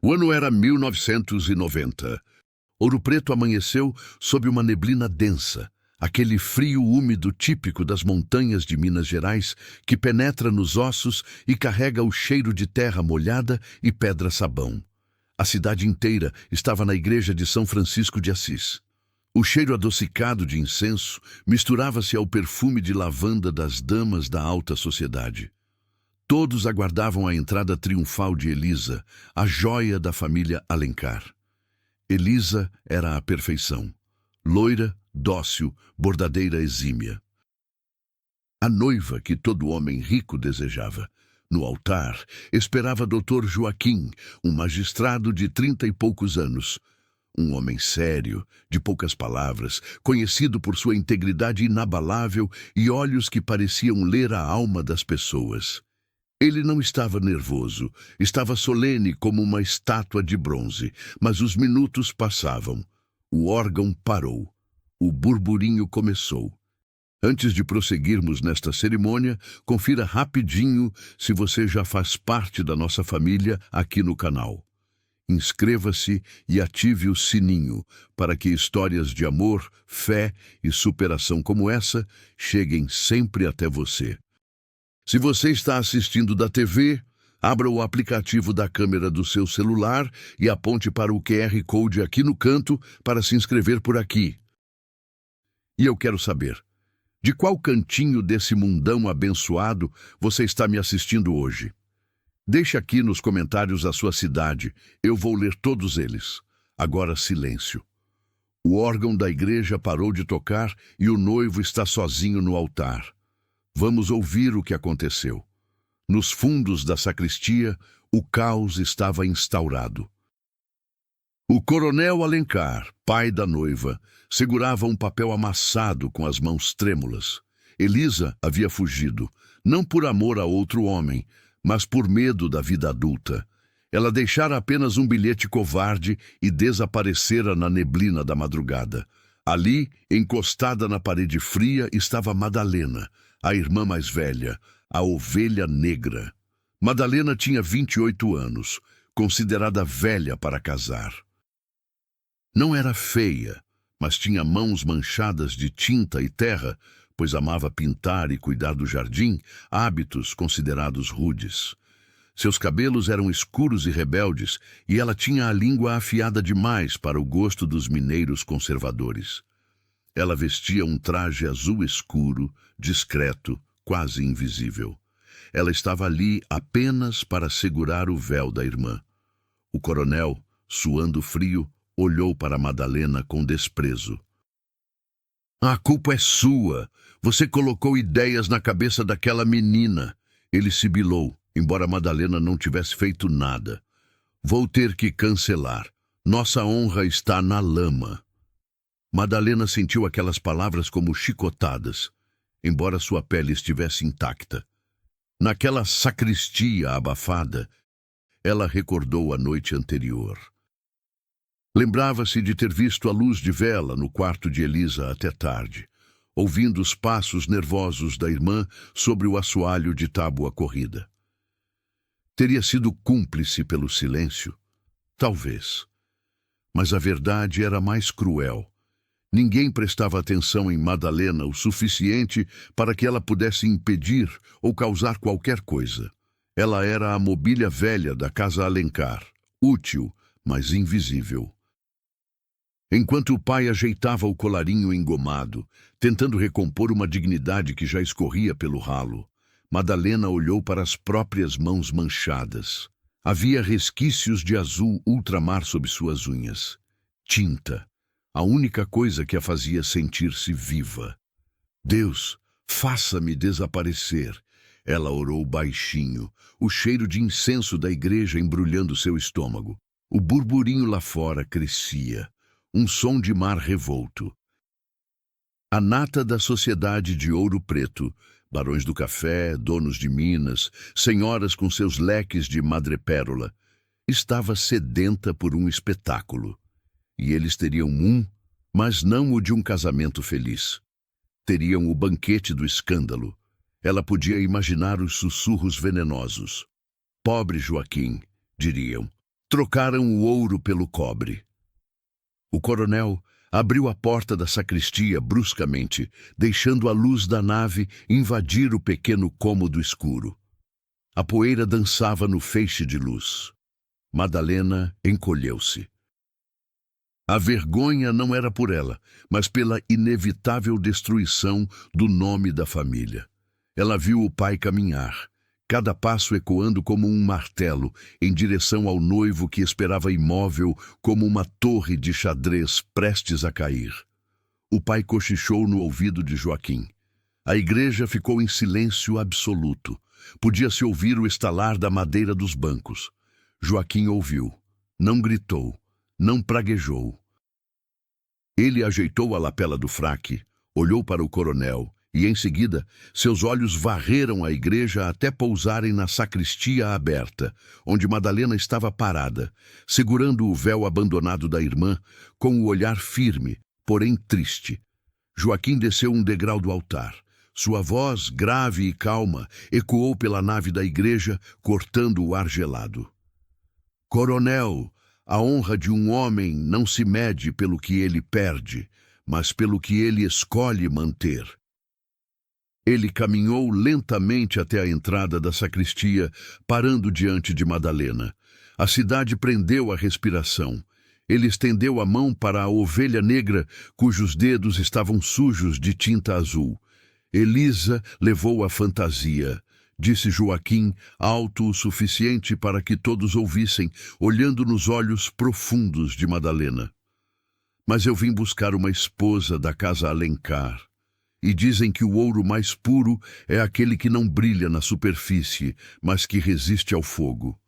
O ano era 1990. Ouro Preto amanheceu sob uma neblina densa, aquele frio úmido típico das montanhas de Minas Gerais que penetra nos ossos e carrega o cheiro de terra molhada e pedra-sabão. A cidade inteira estava na igreja de São Francisco de Assis. O cheiro adocicado de incenso misturava-se ao perfume de lavanda das damas da alta sociedade. Todos aguardavam a entrada triunfal de Elisa, a joia da família Alencar. Elisa era a perfeição. Loira, dócil, bordadeira exímia. A noiva que todo homem rico desejava. No altar, esperava Dr. Joaquim, um magistrado de 30 e poucos anos. Um homem sério, de poucas palavras, conhecido por sua integridade inabalável e olhos que pareciam ler a alma das pessoas. Ele não estava nervoso, estava solene como uma estátua de bronze, mas os minutos passavam. O órgão parou. O burburinho começou. Antes de prosseguirmos nesta cerimônia, confira rapidinho se você já faz parte da nossa família aqui no canal. Inscreva-se e ative o sininho para que histórias de amor, fé e superação como essa cheguem sempre até você. Se você está assistindo da TV, abra o aplicativo da câmera do seu celular e aponte para o QR Code aqui no canto para se inscrever por aqui. E eu quero saber, de qual cantinho desse mundão abençoado você está me assistindo hoje? Deixe aqui nos comentários a sua cidade, eu vou ler todos eles. Agora silêncio. O órgão da igreja parou de tocar e o noivo está sozinho no altar. Vamos ouvir o que aconteceu. Nos fundos da sacristia, o caos estava instaurado. O coronel Alencar, pai da noiva, segurava um papel amassado com as mãos trêmulas. Elisa havia fugido, não por amor a outro homem, mas por medo da vida adulta. Ela deixara apenas um bilhete covarde e desaparecera na neblina da madrugada. Ali, encostada na parede fria, estava Madalena, a irmã mais velha, a ovelha negra. Madalena tinha 28 anos, considerada velha para casar. Não era feia, mas tinha mãos manchadas de tinta e terra, pois amava pintar e cuidar do jardim, hábitos considerados rudes. Seus cabelos eram escuros e rebeldes, e ela tinha a língua afiada demais para o gosto dos mineiros conservadores. Ela vestia um traje azul escuro, discreto, quase invisível. Ela estava ali apenas para segurar o véu da irmã. O coronel, suando frio, olhou para Madalena com desprezo. A culpa é sua. Você colocou ideias na cabeça daquela menina. Ele sibilou, embora Madalena não tivesse feito nada. Vou ter que cancelar. Nossa honra está na lama. Madalena sentiu aquelas palavras como chicotadas, embora sua pele estivesse intacta. Naquela sacristia abafada, ela recordou a noite anterior. Lembrava-se de ter visto a luz de vela no quarto de Elisa até tarde, ouvindo os passos nervosos da irmã sobre o assoalho de tábua corrida. Teria sido cúmplice pelo silêncio? Talvez. Mas a verdade era mais cruel. Ninguém prestava atenção em Madalena o suficiente para que ela pudesse impedir ou causar qualquer coisa. Ela era a mobília velha da casa Alencar, útil, mas invisível. Enquanto o pai ajeitava o colarinho engomado, tentando recompor uma dignidade que já escorria pelo ralo, Madalena olhou para as próprias mãos manchadas. Havia resquícios de azul ultramar sob suas unhas. Tinta. A única coisa que a fazia sentir-se viva. Deus, faça-me desaparecer. Ela orou baixinho, o cheiro de incenso da igreja embrulhando seu estômago. O burburinho lá fora crescia, um som de mar revolto. A nata da sociedade de Ouro Preto, barões do café, donos de minas, senhoras com seus leques de madrepérola, estava sedenta por um espetáculo. E eles teriam mas não o de um casamento feliz. Teriam o banquete do escândalo. Ela podia imaginar os sussurros venenosos. Pobre Joaquim, diriam. Trocaram o ouro pelo cobre. O coronel abriu a porta da sacristia bruscamente, deixando a luz da nave invadir o pequeno cômodo escuro. A poeira dançava no feixe de luz. Madalena encolheu-se. A vergonha não era por ela, mas pela inevitável destruição do nome da família. Ela viu o pai caminhar, cada passo ecoando como um martelo, em direção ao noivo que esperava imóvel como uma torre de xadrez prestes a cair. O pai cochichou no ouvido de Joaquim. A igreja ficou em silêncio absoluto. Podia-se ouvir o estalar da madeira dos bancos. Joaquim ouviu. Não gritou, não praguejou. Ele ajeitou a lapela do fraque, olhou para o coronel e, em seguida, seus olhos varreram a igreja até pousarem na sacristia aberta, onde Madalena estava parada, segurando o véu abandonado da irmã, com o olhar firme, porém triste. Joaquim desceu um degrau do altar. Sua voz, grave e calma, ecoou pela nave da igreja, cortando o ar gelado. Coronel, a honra de um homem não se mede pelo que ele perde, mas pelo que ele escolhe manter. Ele caminhou lentamente até a entrada da sacristia, parando diante de Madalena. A cidade prendeu a respiração. Ele estendeu a mão para a ovelha negra, cujos dedos estavam sujos de tinta azul. Elisa levou a fantasia, disse Joaquim, alto o suficiente para que todos ouvissem, olhando nos olhos profundos de Madalena. Mas eu vim buscar uma esposa da casa Alencar. E dizem que o ouro mais puro é aquele que não brilha na superfície, mas que resiste ao fogo.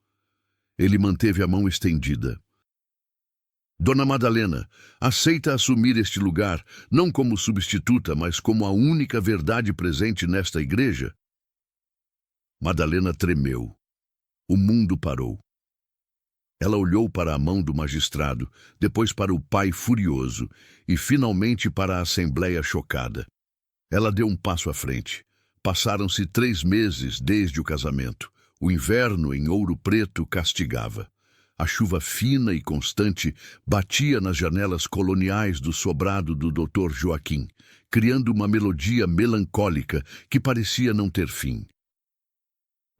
Ele manteve a mão estendida. Dona Madalena, aceita assumir este lugar, não como substituta, mas como a única verdade presente nesta igreja? Madalena tremeu. O mundo parou. Ela olhou para a mão do magistrado, depois para o pai furioso e finalmente para a assembleia chocada. Ela deu um passo à frente. Passaram-se 3 meses desde o casamento. O inverno em Ouro Preto castigava. A chuva fina e constante batia nas janelas coloniais do sobrado do Dr. Joaquim, criando uma melodia melancólica que parecia não ter fim.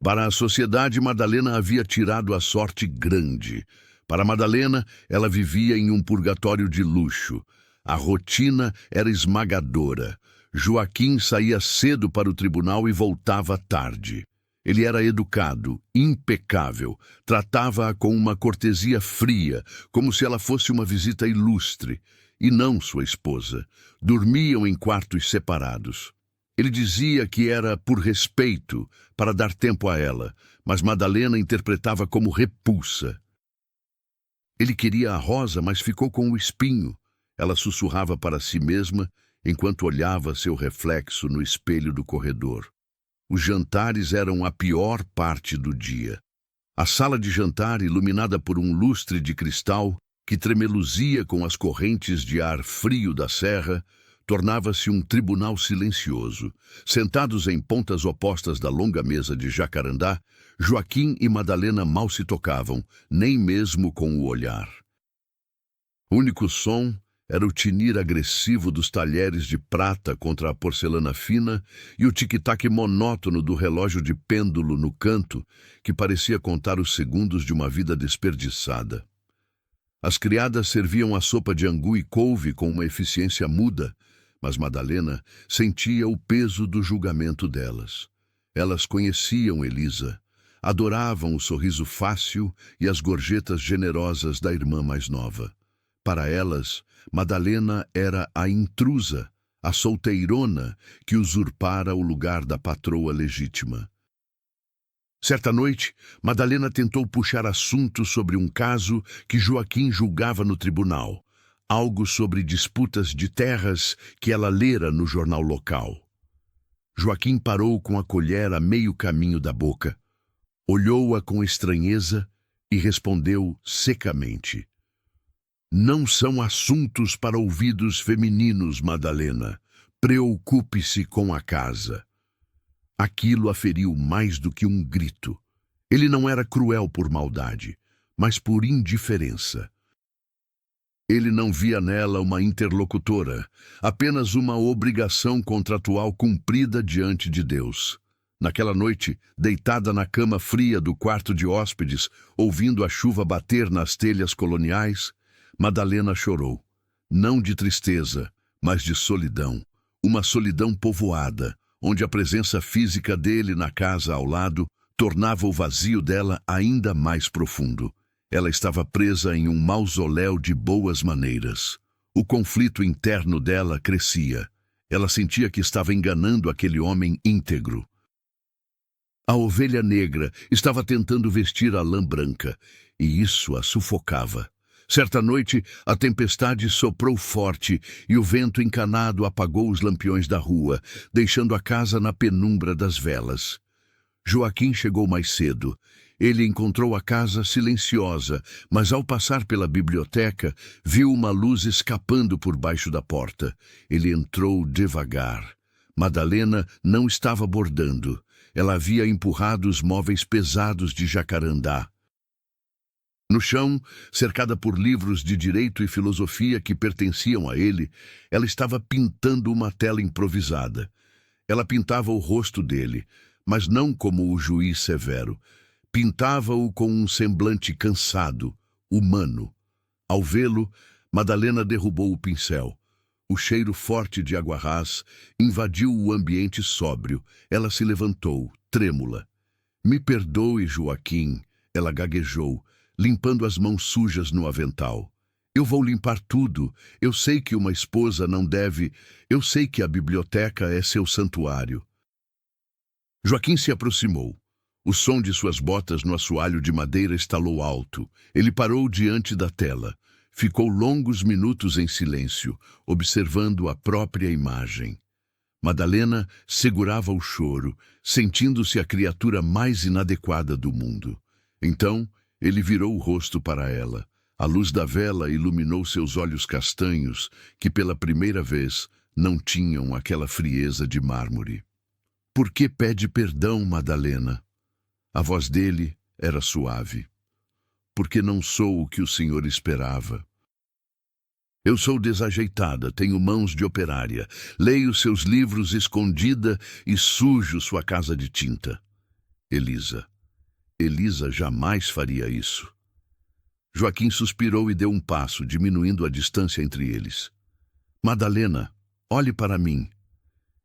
Para a sociedade, Madalena havia tirado a sorte grande. Para Madalena, ela vivia em um purgatório de luxo. A rotina era esmagadora. Joaquim saía cedo para o tribunal e voltava tarde. Ele era educado, impecável, tratava-a com uma cortesia fria, como se ela fosse uma visita ilustre, e não sua esposa. Dormiam em quartos separados. Ele dizia que era por respeito, para dar tempo a ela, mas Madalena interpretava como repulsa. Ele queria a rosa, mas ficou com o espinho. Ela sussurrava para si mesma, enquanto olhava seu reflexo no espelho do corredor. Os jantares eram a pior parte do dia. A sala de jantar, iluminada por um lustre de cristal que tremeluzia com as correntes de ar frio da serra, tornava-se um tribunal silencioso. Sentados em pontas opostas da longa mesa de jacarandá, Joaquim e Madalena mal se tocavam, nem mesmo com o olhar. O único som era o tinir agressivo dos talheres de prata contra a porcelana fina e o tic-tac monótono do relógio de pêndulo no canto, que parecia contar os segundos de uma vida desperdiçada. As criadas serviam a sopa de angu e couve com uma eficiência muda, mas Madalena sentia o peso do julgamento delas. Elas conheciam Elisa, adoravam o sorriso fácil e as gorjetas generosas da irmã mais nova. Para elas, Madalena era a intrusa, a solteirona que usurpara o lugar da patroa legítima. Certa noite, Madalena tentou puxar assunto sobre um caso que Joaquim julgava no tribunal, algo sobre disputas de terras que ela lera no jornal local. Joaquim parou com a colher a meio caminho da boca, olhou-a com estranheza e respondeu secamente: "Não são assuntos para ouvidos femininos, Madalena. Preocupe-se com a casa." Aquilo a feriu mais do que um grito. Ele não era cruel por maldade, mas por indiferença. Ele não via nela uma interlocutora, apenas uma obrigação contratual cumprida diante de Deus. Naquela noite, deitada na cama fria do quarto de hóspedes, ouvindo a chuva bater nas telhas coloniais, Madalena chorou, não de tristeza, mas de solidão. Uma solidão povoada, onde a presença física dele na casa ao lado tornava o vazio dela ainda mais profundo. Ela estava presa em um mausoléu de boas maneiras. O conflito interno dela crescia. Ela sentia que estava enganando aquele homem íntegro. A ovelha negra estava tentando vestir a lã branca, e isso a sufocava. Certa noite, a tempestade soprou forte e o vento encanado apagou os lampiões da rua, deixando a casa na penumbra das velas. Joaquim chegou mais cedo. Ele encontrou a casa silenciosa, mas ao passar pela biblioteca, viu uma luz escapando por baixo da porta. Ele entrou devagar. Madalena não estava bordando. Ela havia empurrado os móveis pesados de jacarandá. No chão, cercada por livros de direito e filosofia que pertenciam a ele, ela estava pintando uma tela improvisada. Ela pintava o rosto dele, mas não como o juiz severo. Pintava-o com um semblante cansado, humano. Ao vê-lo, Madalena derrubou o pincel. O cheiro forte de aguarrás invadiu o ambiente sóbrio. Ela se levantou, trêmula. "Me perdoe, Joaquim", ela gaguejou, limpando as mãos sujas no avental. "Eu vou limpar tudo. Eu sei que uma esposa não deve... Eu sei que a biblioteca é seu santuário." Joaquim se aproximou. O som de suas botas no assoalho de madeira estalou alto. Ele parou diante da tela. Ficou longos minutos em silêncio, observando a própria imagem. Madalena segurava o choro, sentindo-se a criatura mais inadequada do mundo. Então, ele virou o rosto para ela. A luz da vela iluminou seus olhos castanhos, que pela primeira vez não tinham aquela frieza de mármore. "Por que pede perdão, Madalena?" A voz dele era suave. "Porque não sou o que o senhor esperava. Eu sou desajeitada, tenho mãos de operária, leio seus livros escondida e sujo sua casa de tinta." Elisa jamais faria isso. Joaquim suspirou e deu um passo, diminuindo a distância entre eles. "Madalena, olhe para mim."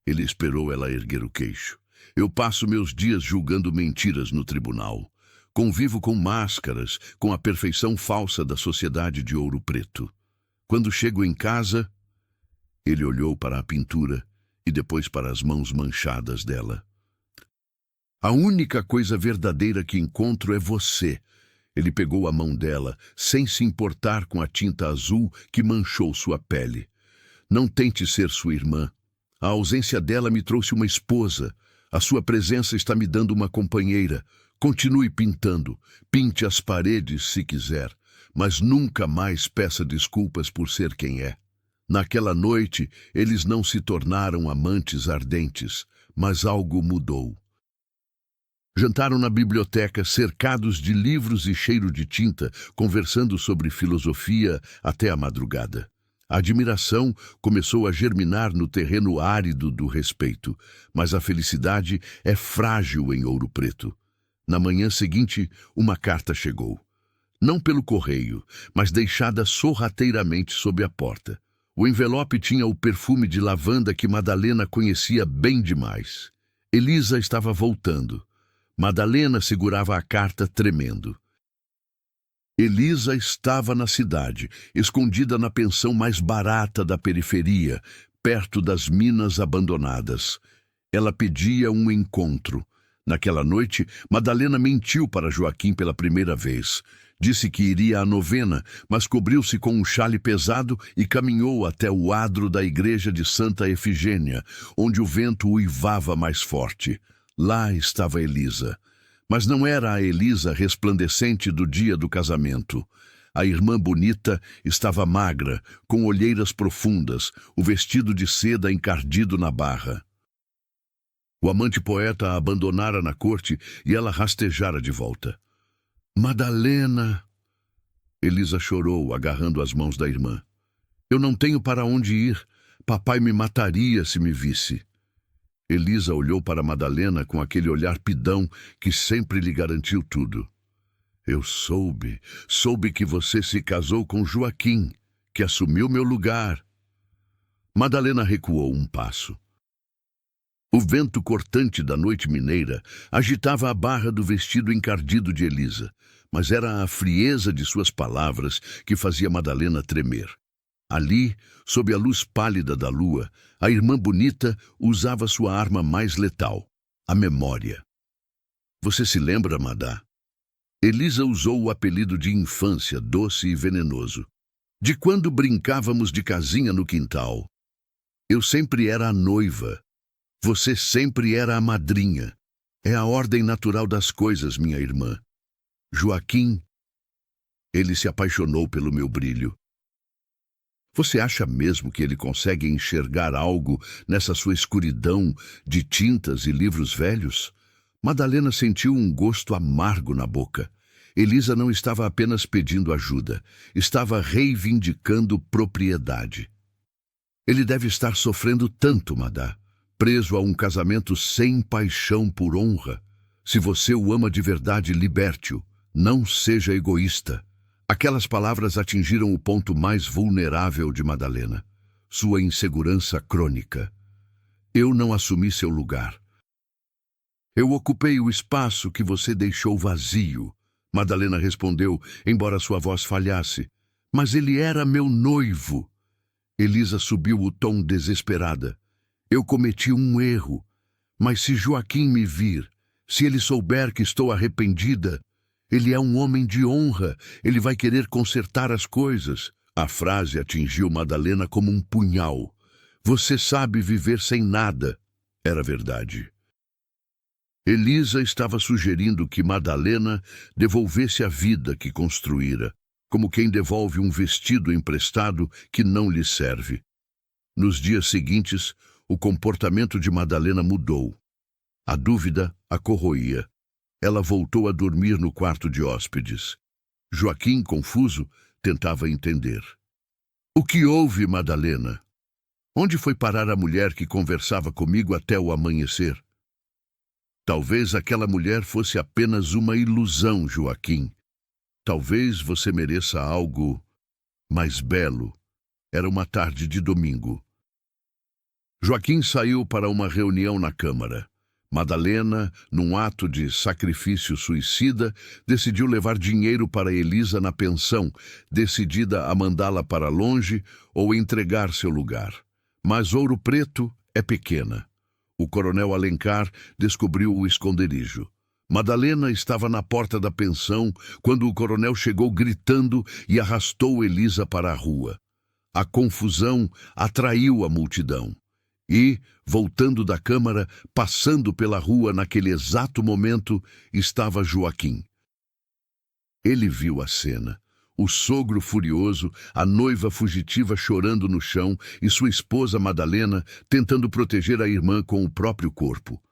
Ele esperou ela erguer o queixo. "Eu passo meus dias julgando mentiras no tribunal. Convivo com máscaras, com a perfeição falsa da sociedade de Ouro Preto. Quando chego em casa..." Ele olhou para a pintura e depois para as mãos manchadas dela. "A única coisa verdadeira que encontro é você." Ele pegou a mão dela, sem se importar com a tinta azul que manchou sua pele. "Não tente ser sua irmã. A ausência dela me trouxe uma esposa. A sua presença está me dando uma companheira. Continue pintando. Pinte as paredes se quiser, mas nunca mais peça desculpas por ser quem é." Naquela noite, eles não se tornaram amantes ardentes, mas algo mudou. Jantaram na biblioteca, cercados de livros e cheiro de tinta, conversando sobre filosofia até a madrugada. A admiração começou a germinar no terreno árido do respeito, mas a felicidade é frágil em Ouro Preto. Na manhã seguinte, uma carta chegou. Não pelo correio, mas deixada sorrateiramente sob a porta. O envelope tinha o perfume de lavanda que Madalena conhecia bem demais. Elisa estava voltando. Madalena segurava a carta tremendo. Elisa estava na cidade, escondida na pensão mais barata da periferia, perto das minas abandonadas. Ela pedia um encontro. Naquela noite, Madalena mentiu para Joaquim pela primeira vez. Disse que iria à novena, mas cobriu-se com um xale pesado e caminhou até o adro da igreja de Santa Efigênia, onde o vento uivava mais forte. Lá estava Elisa. Mas não era a Elisa resplandecente do dia do casamento. A irmã bonita estava magra, com olheiras profundas, o vestido de seda encardido na barra. O amante poeta a abandonara na corte e ela rastejara de volta. "Madalena!" Elisa chorou, agarrando as mãos da irmã. Eu não tenho para onde ir. Papai me mataria se me visse. Elisa olhou para Madalena com aquele olhar pidão que sempre lhe garantiu tudo. Eu soube que você se casou com Joaquim, que assumiu meu lugar. Madalena recuou um passo. O vento cortante da noite mineira agitava a barra do vestido encardido de Elisa, mas era a frieza de suas palavras que fazia Madalena tremer. Ali, sob a luz pálida da lua, a irmã bonita usava sua arma mais letal, a memória. Você se lembra, Madá? Elisa usou o apelido de infância, doce e venenoso. De quando brincávamos de casinha no quintal. Eu sempre era a noiva. Você sempre era a madrinha. É a ordem natural das coisas, minha irmã. Joaquim, ele se apaixonou pelo meu brilho. Você acha mesmo que ele consegue enxergar algo nessa sua escuridão de tintas e livros velhos? Madalena sentiu um gosto amargo na boca. Elisa não estava apenas pedindo ajuda, estava reivindicando propriedade. Ele deve estar sofrendo tanto, Madá, preso a um casamento sem paixão por honra. Se você o ama de verdade, liberte-o. Não seja egoísta. Aquelas palavras atingiram o ponto mais vulnerável de Madalena, sua insegurança crônica. Eu não assumi seu lugar. Eu ocupei o espaço que você deixou vazio, Madalena respondeu, embora sua voz falhasse. Mas ele era meu noivo. Elisa subiu o tom desesperada. Eu cometi um erro, mas se Joaquim me vir, se ele souber que estou arrependida, ele é um homem de honra, ele vai querer consertar as coisas. A frase atingiu Madalena como um punhal. Você sabe viver sem nada. Era verdade. Elisa estava sugerindo que Madalena devolvesse a vida que construíra, como quem devolve um vestido emprestado que não lhe serve. Nos dias seguintes, o comportamento de Madalena mudou. A dúvida a corroía. Ela voltou a dormir no quarto de hóspedes. Joaquim, confuso, tentava entender. O que houve, Madalena? Onde foi parar a mulher que conversava comigo até o amanhecer? Talvez aquela mulher fosse apenas uma ilusão, Joaquim. Talvez você mereça algo mais belo. Era uma tarde de domingo. Joaquim saiu para uma reunião na Câmara. Madalena, num ato de sacrifício suicida, decidiu levar dinheiro para Elisa na pensão, decidida a mandá-la para longe ou entregar seu lugar. Mas Ouro Preto é pequena. O coronel Alencar descobriu o esconderijo. Madalena estava na porta da pensão quando o coronel chegou gritando e arrastou Elisa para a rua. A confusão atraiu a multidão. E, voltando da Câmara, passando pela rua naquele exato momento, estava Joaquim. Ele viu a cena. O sogro furioso, a noiva fugitiva chorando no chão e sua esposa Madalena tentando proteger a irmã com o próprio corpo.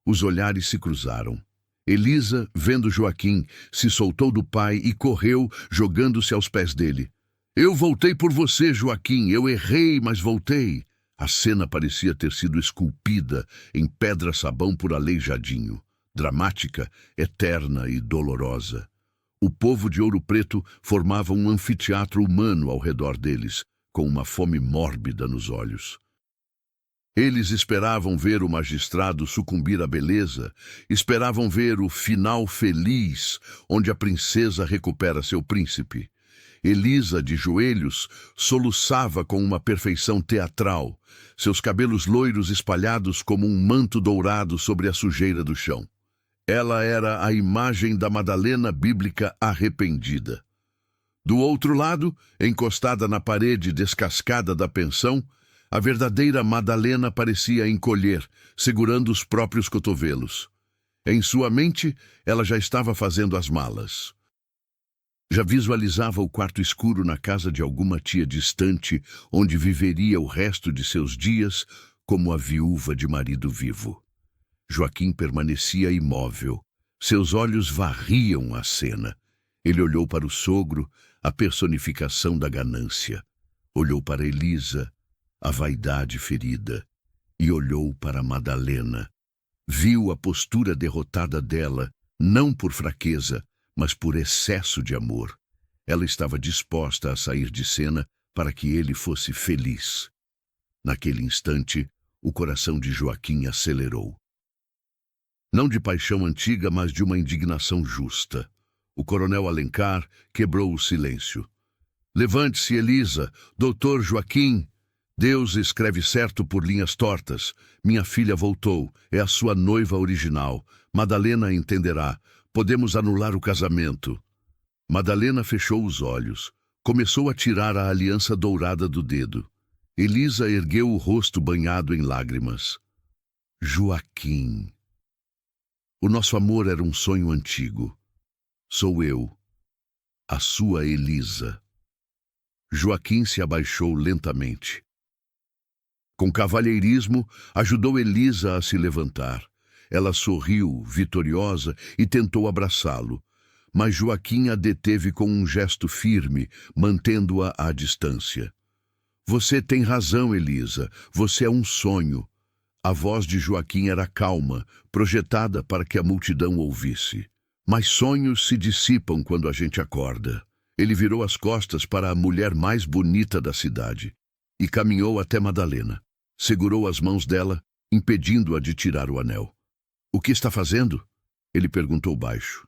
Os olhares se cruzaram. Elisa, vendo Joaquim, se soltou do pai e correu, jogando-se aos pés dele. Eu voltei por você, Joaquim. Eu errei, mas voltei. A cena parecia ter sido esculpida em pedra-sabão por Aleijadinho, dramática, eterna e dolorosa. O povo de Ouro Preto formava um anfiteatro humano ao redor deles, com uma fome mórbida nos olhos. Eles esperavam ver o magistrado sucumbir à beleza, esperavam ver o final feliz, onde a princesa recupera seu príncipe. Elisa, de joelhos, soluçava com uma perfeição teatral, seus cabelos loiros espalhados como um manto dourado sobre a sujeira do chão. Ela era a imagem da Madalena bíblica arrependida. Do outro lado, encostada na parede descascada da pensão, a verdadeira Madalena parecia encolher, segurando os próprios cotovelos. Em sua mente, ela já estava fazendo as malas. Já visualizava o quarto escuro na casa de alguma tia distante, onde viveria o resto de seus dias como a viúva de marido vivo. Joaquim permanecia imóvel. Seus olhos varriam a cena. Ele olhou para o sogro, a personificação da ganância. Olhou para Elisa, a vaidade ferida, e olhou para Madalena. Viu a postura derrotada dela, não por fraqueza, mas por excesso de amor. Ela estava disposta a sair de cena para que ele fosse feliz. Naquele instante, o coração de Joaquim acelerou. Não de paixão antiga, mas de uma indignação justa. O coronel Alencar quebrou o silêncio. Levante-se, Elisa, doutor Joaquim. Deus escreve certo por linhas tortas. Minha filha voltou, é a sua noiva original. Madalena entenderá. Podemos anular o casamento. Madalena fechou os olhos. Começou a tirar a aliança dourada do dedo. Elisa ergueu o rosto banhado em lágrimas. Joaquim. O nosso amor era um sonho antigo. Sou eu, a sua Elisa. Joaquim se abaixou lentamente. Com cavalheirismo, ajudou Elisa a se levantar. Ela sorriu, vitoriosa, e tentou abraçá-lo. Mas Joaquim a deteve com um gesto firme, mantendo-a à distância. Você tem razão, Elisa. Você é um sonho. A voz de Joaquim era calma, projetada para que a multidão ouvisse. Mas sonhos se dissipam quando a gente acorda. Ele virou as costas para a mulher mais bonita da cidade e caminhou até Madalena. Segurou as mãos dela, impedindo-a de tirar o anel. O que está fazendo? Ele perguntou baixo.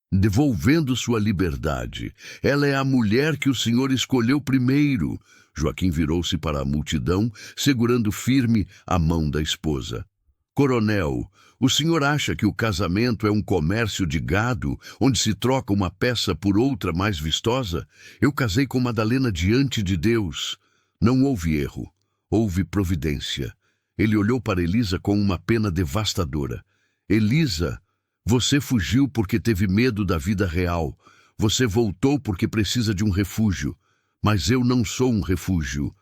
Devolvendo sua liberdade. Ela é a mulher que o senhor escolheu primeiro. Joaquim virou-se para a multidão, segurando firme a mão da esposa. Coronel, o senhor acha que o casamento é um comércio de gado, onde se troca uma peça por outra mais vistosa? Eu casei com Madalena diante de Deus. Não houve erro, houve providência. Ele olhou para Elisa com uma pena devastadora. Elisa, você fugiu porque teve medo da vida real. Você voltou porque precisa de um refúgio. Mas eu não sou um refúgio.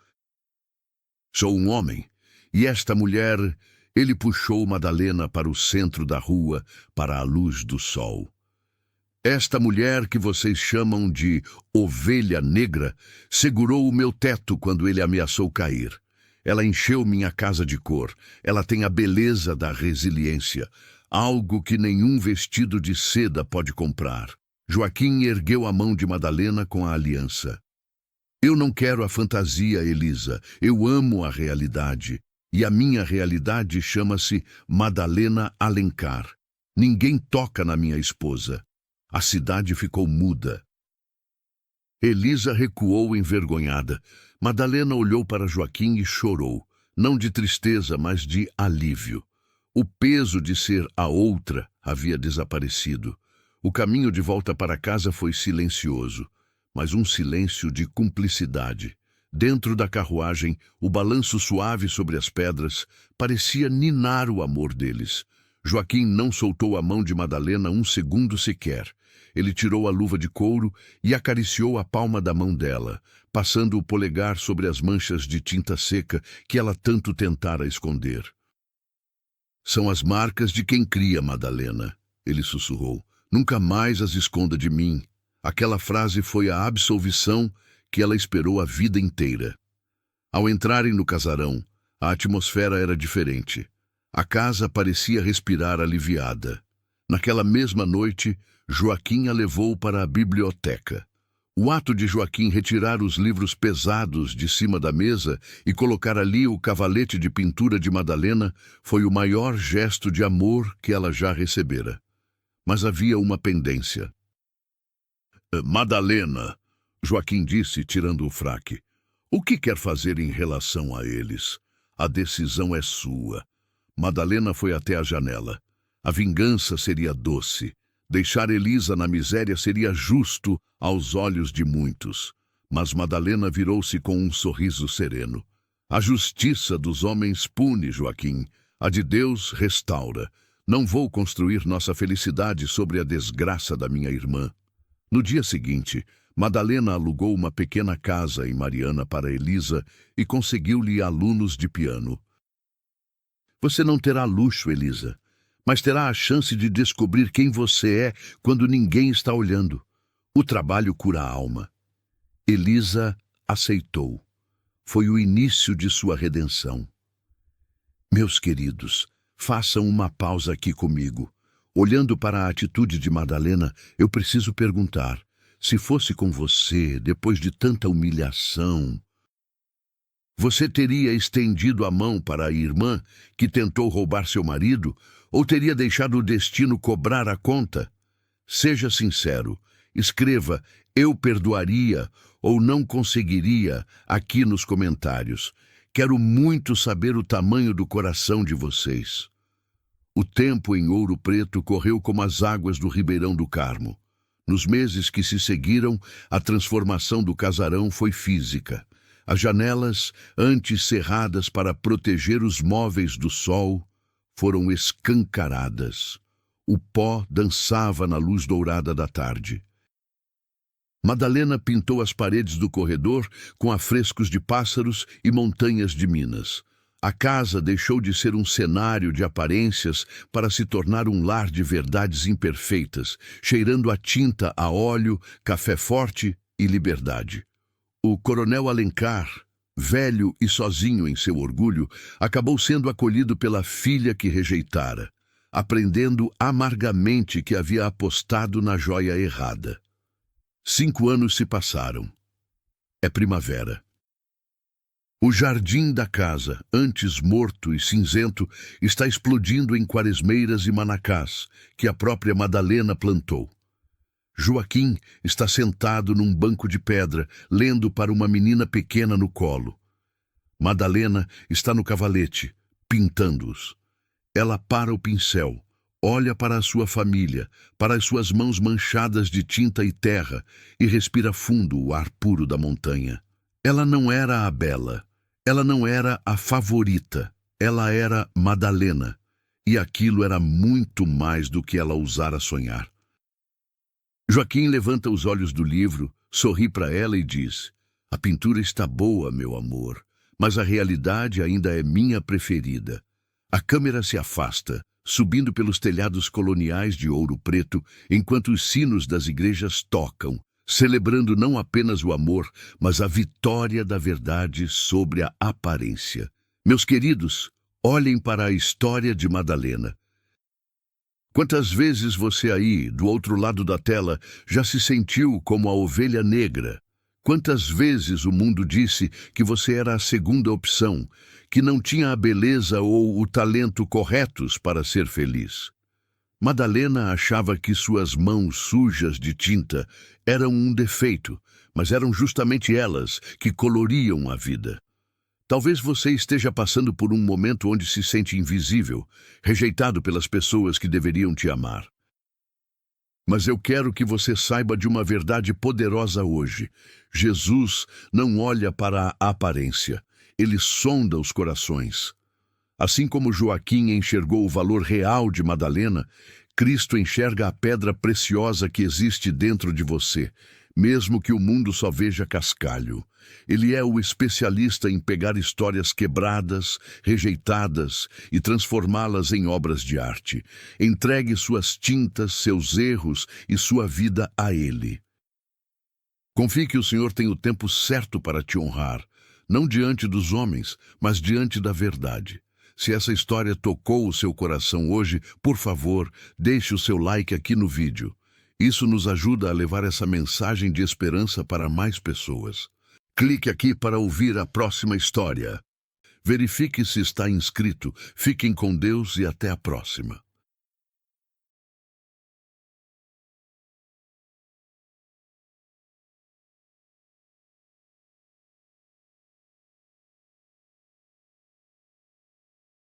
Sou um homem. E esta mulher... Ele puxou Madalena para o centro da rua, para a luz do sol. Esta mulher que vocês chamam de ovelha negra segurou o meu teto quando ele ameaçou cair. Ela encheu minha casa de cor. Ela tem a beleza da resiliência, algo que nenhum vestido de seda pode comprar. Joaquim ergueu a mão de Madalena com a aliança. Eu não quero a fantasia, Elisa. Eu amo a realidade. E a minha realidade chama-se Madalena Alencar. Ninguém toca na minha esposa. A cidade ficou muda. Elisa recuou envergonhada. Madalena olhou para Joaquim e chorou, não de tristeza, mas de alívio. O peso de ser a outra havia desaparecido. O caminho de volta para casa foi silencioso, mas um silêncio de cumplicidade. Dentro da carruagem, o balanço suave sobre as pedras parecia ninar o amor deles. Joaquim não soltou a mão de Madalena um segundo sequer. Ele tirou a luva de couro e acariciou a palma da mão dela, passando o polegar sobre as manchas de tinta seca que ela tanto tentara esconder. São as marcas de quem cria, Madalena, ele sussurrou. Nunca mais as esconda de mim. Aquela frase foi a absolvição que ela esperou a vida inteira. Ao entrarem no casarão, a atmosfera era diferente. A casa parecia respirar aliviada. Naquela mesma noite, Joaquim a levou para a biblioteca. O ato de Joaquim retirar os livros pesados de cima da mesa e colocar ali o cavalete de pintura de Madalena foi o maior gesto de amor que ela já recebera. Mas havia uma pendência. Madalena, Joaquim disse, tirando o fraque. O que quer fazer em relação a eles? A decisão é sua. Madalena foi até a janela. A vingança seria doce. Deixar Elisa na miséria seria justo aos olhos de muitos. Mas Madalena virou-se com um sorriso sereno. A justiça dos homens pune, Joaquim. A de Deus restaura. Não vou construir nossa felicidade sobre a desgraça da minha irmã. No dia seguinte, Madalena alugou uma pequena casa em Mariana para Elisa e conseguiu-lhe alunos de piano. Você não terá luxo, Elisa, mas terá a chance de descobrir quem você é quando ninguém está olhando. O trabalho cura a alma. Elisa aceitou. Foi o início de sua redenção. Meus queridos, façam uma pausa aqui comigo. Olhando para a atitude de Madalena, eu preciso perguntar: se fosse com você, depois de tanta humilhação, você teria estendido a mão para a irmã que tentou roubar seu marido, ou teria deixado o destino cobrar a conta? Seja sincero, escreva "eu perdoaria" ou "não conseguiria" aqui nos comentários. Quero muito saber o tamanho do coração de vocês. O tempo em Ouro Preto correu como as águas do Ribeirão do Carmo. Nos meses que se seguiram, a transformação do casarão foi física. As janelas, antes cerradas para proteger os móveis do sol, foram escancaradas. O pó dançava na luz dourada da tarde. Madalena pintou as paredes do corredor com afrescos de pássaros e montanhas de minas. A casa deixou de ser um cenário de aparências para se tornar um lar de verdades imperfeitas, cheirando a tinta, a óleo, café forte e liberdade. O coronel Alencar, velho e sozinho em seu orgulho, acabou sendo acolhido pela filha que rejeitara, aprendendo amargamente que havia apostado na joia errada. 5 anos se passaram. É primavera. O jardim da casa, antes morto e cinzento, está explodindo em quaresmeiras e manacás, que a própria Madalena plantou. Joaquim está sentado num banco de pedra, lendo para uma menina pequena no colo. Madalena está no cavalete, pintando-os. Ela para o pincel, olha para a sua família, para as suas mãos manchadas de tinta e terra, e respira fundo o ar puro da montanha. Ela não era a bela, ela não era a favorita, ela era Madalena, e aquilo era muito mais do que ela ousara sonhar. Joaquim levanta os olhos do livro, sorri para ela e diz: "A pintura está boa, meu amor, mas a realidade ainda é minha preferida." A câmera se afasta, subindo pelos telhados coloniais de Ouro Preto, enquanto os sinos das igrejas tocam, celebrando não apenas o amor, mas a vitória da verdade sobre a aparência. Meus queridos, olhem para a história de Madalena. Quantas vezes você aí, do outro lado da tela, já se sentiu como a ovelha negra? Quantas vezes o mundo disse que você era a segunda opção, que não tinha a beleza ou o talento corretos para ser feliz? Madalena achava que suas mãos sujas de tinta eram um defeito, mas eram justamente elas que coloriam a vida. Talvez você esteja passando por um momento onde se sente invisível, rejeitado pelas pessoas que deveriam te amar. Mas eu quero que você saiba de uma verdade poderosa hoje. Jesus não olha para a aparência, ele sonda os corações. Assim como Joaquim enxergou o valor real de Madalena, Cristo enxerga a pedra preciosa que existe dentro de você, mesmo que o mundo só veja cascalho. Ele é o especialista em pegar histórias quebradas, rejeitadas e transformá-las em obras de arte. Entregue suas tintas, seus erros e sua vida a Ele. Confie que o Senhor tem o tempo certo para te honrar, não diante dos homens, mas diante da verdade. Se essa história tocou o seu coração hoje, por favor, deixe o seu like aqui no vídeo. Isso nos ajuda a levar essa mensagem de esperança para mais pessoas. Clique aqui para ouvir a próxima história. Verifique se está inscrito. Fiquem com Deus e até a próxima.